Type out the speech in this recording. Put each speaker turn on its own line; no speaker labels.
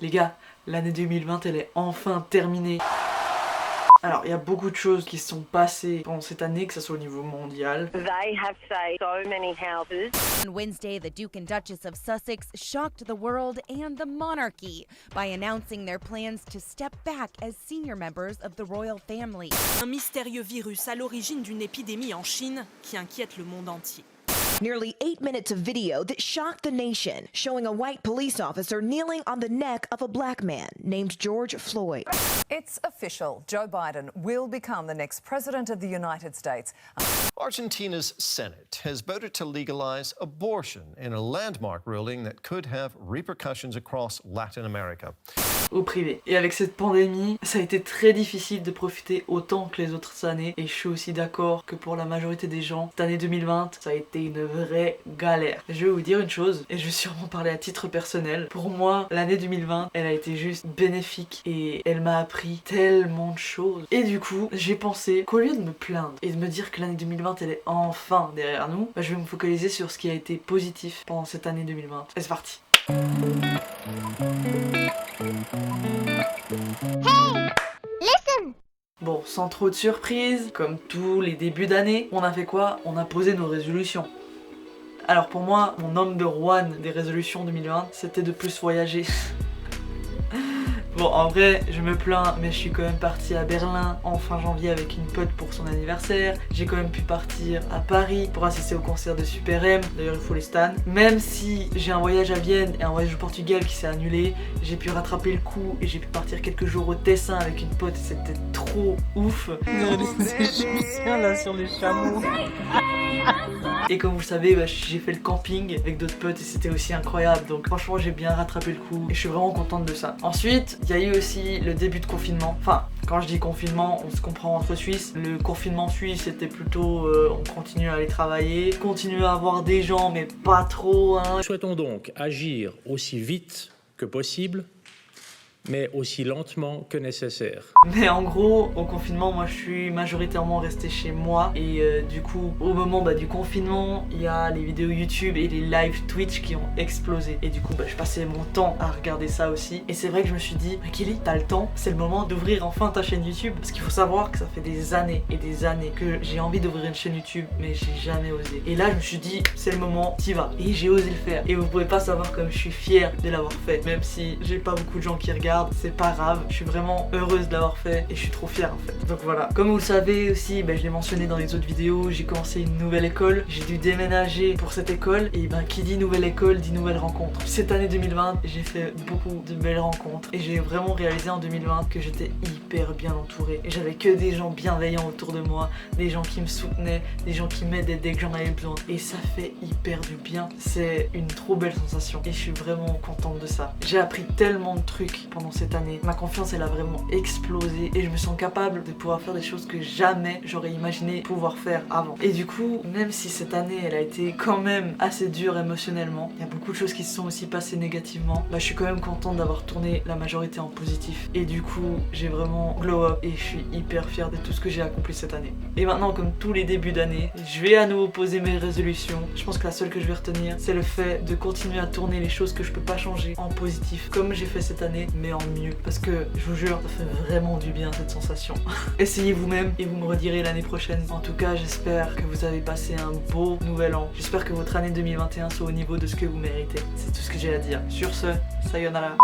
Les gars, l'année 2020 elle est enfin terminée. Alors, il y a beaucoup de choses qui se sont passées pendant cette année, que ce soit au niveau mondial.
They have saved so many houses.
On Wednesday, the Duke and Duchess of Sussex shocked the world and the monarchy by announcing their plans to step back as senior members of the royal family.
Un mystérieux virus à l'origine d'une épidémie en Chine qui inquiète le monde entier.
Nearly 8 minutes of video that shocked the nation, showing a white police officer kneeling on the neck of a black man named George Floyd.
It's official. Joe Biden will become the next president of the United States.
Argentina's Senate has voted to legalize abortion in a landmark ruling that could have repercussions across Latin America.
Au privé. Et avec cette pandémie, ça a été très difficile de profiter autant que les autres années. Et je suis aussi d'accord que pour la majorité des gens, cette année 2020, ça a été une vraie galère. Je vais vous dire une chose, et je vais sûrement parler à titre personnel. Pour moi, l'année 2020, elle a été juste bénéfique et elle m'a appris tellement de choses. Et du coup, j'ai pensé qu'au lieu de me plaindre et de me dire que l'année 2020, elle est enfin derrière nous, je vais me focaliser sur ce qui a été positif pendant cette année 2020. Et c'est parti.
Hey, listen.
Bon, sans trop de surprise, comme tous les débuts d'année, on a fait quoi? On a posé nos résolutions. Alors pour moi, mon number one des résolutions 2020, c'était de plus voyager. Bon, en vrai, je me plains, mais je suis quand même partie à Berlin en fin janvier avec une pote pour son anniversaire. J'ai quand même pu partir à Paris pour assister au concert de Super M. D'ailleurs, il faut les stans. Même si j'ai un voyage à Vienne et un voyage au Portugal qui s'est annulé, j'ai pu rattraper le coup et j'ai pu partir quelques jours au Tessin avec une pote et c'était trop ouf. Là sur les chameaux. Et comme vous le savez, j'ai fait le camping avec d'autres potes et c'était aussi incroyable. Donc franchement, j'ai bien rattrapé le coup et je suis vraiment contente de ça. Ensuite, il y a eu aussi le début de confinement. Enfin, quand je dis confinement, on se comprend entre Suisses. Le confinement suisse, c'était plutôt on continue à aller travailler, continue à avoir des gens, mais pas trop. Hein.
Souhaitons donc agir aussi vite que possible, mais aussi lentement que nécessaire.
Mais en gros, au confinement, moi je suis majoritairement restée chez moi et du coup, au moment du confinement, il y a les vidéos YouTube et les live Twitch qui ont explosé. Et du coup, je passais mon temps à regarder ça aussi. Et c'est vrai que je me suis dit, Kelly, t'as le temps, c'est le moment d'ouvrir enfin ta chaîne YouTube. Parce qu'il faut savoir que ça fait des années et des années que j'ai envie d'ouvrir une chaîne YouTube, mais j'ai jamais osé. Et là, je me suis dit, c'est le moment, t'y vas. Et j'ai osé le faire. Et vous pouvez pas savoir comme je suis fière de l'avoir fait. Même si j'ai pas beaucoup de gens qui regardent, c'est pas grave, je suis vraiment heureuse de l'avoir fait et je suis trop fière en fait. Donc voilà, comme vous le savez aussi, je l'ai mentionné dans les autres vidéos, j'ai commencé une nouvelle école, j'ai dû déménager pour cette école et qui dit nouvelle école dit nouvelle rencontre. Cette année 2020, j'ai fait beaucoup de belles rencontres et j'ai vraiment réalisé en 2020 que j'étais hyper bien entourée et j'avais que des gens bienveillants autour de moi, des gens qui me soutenaient, des gens qui m'aidaient dès que j'en avais besoin et ça fait hyper du bien. C'est une trop belle sensation et je suis vraiment contente de ça. J'ai appris tellement de trucs pendant cette année. Ma confiance elle a vraiment explosé et je me sens capable de pouvoir faire des choses que jamais j'aurais imaginé pouvoir faire avant. Et du coup, même si cette année elle a été quand même assez dure émotionnellement, il y a beaucoup de choses qui se sont aussi passées négativement, je suis quand même contente d'avoir tourné la majorité en positif. Et du coup, j'ai vraiment glow up et je suis hyper fière de tout ce que j'ai accompli cette année. Et maintenant, comme tous les débuts d'année, je vais à nouveau poser mes résolutions. Je pense que la seule que je vais retenir, c'est le fait de continuer à tourner les choses que je peux pas changer en positif, comme j'ai fait cette année, mais en mieux. Parce que je vous jure, ça fait vraiment du bien cette sensation. Essayez vous-même et vous me redirez l'année prochaine. En tout cas, j'espère que vous avez passé un beau nouvel an. J'espère que votre année 2021 soit au niveau de ce que vous méritez. C'est tout ce que j'ai à dire. Sur ce, sayonara.